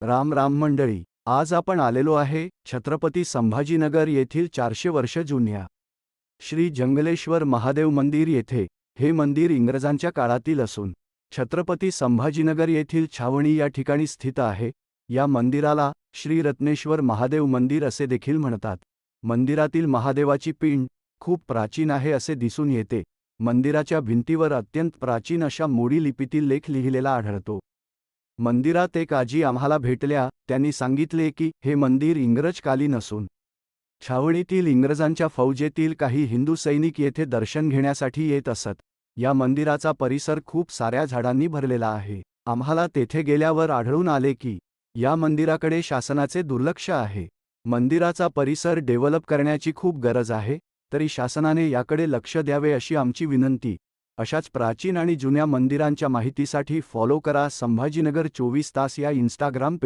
राम राम मंडळी, आज आपण आलेलो आहे छत्रपती संभाजीनगर येथील 400 वर्ष जुन्या श्री जंगलेश्वर महादेव मंदिर येथे. हे मंदिर इंग्रजांच्या काळातील असून छत्रपती संभाजीनगर येथील छावणी या ठिकाणी स्थित आहे. या मंदिराला श्री रत्नेश्वर महादेव मंदिर असे देखील म्हणतात. मंदिरातील महादेवाची पिंड खूप प्राचीन आहे असे दिसून येते. मंदिराच्या भिंतीवर अत्यंत प्राचीन अशा मोडी लिपीतील लेख लिहिलेला आढळतो. मंदिरात एक आजी आम्हाला भेटल्या. त्यांनी सांगितले की हे मंदिर इंग्रजकालीन असून छावणीतील इंग्रजांच्या फौजेतील काही हिंदू सैनिक येथे दर्शन घेण्यासाठी येत असत. या मंदिराचा परिसर खूप साऱ्या झाडांनी भरलेला आहे. आम्हाला तेथे गेल्यावर आढळून आले की या मंदिराकडे शासनाचे दुर्लक्ष आहे. मंदिराचा परिसर डेव्हलप करण्याची खूप गरज आहे, तरी शासनाने याकडे लक्ष द्यावे अशी आमची विनंती. अशाच प्राचीन आणि जुन्या मंदिरांच्या माहितीसाठी फॉलो करा संभाजीनगर 24 तास या इंस्टाग्राम पेज.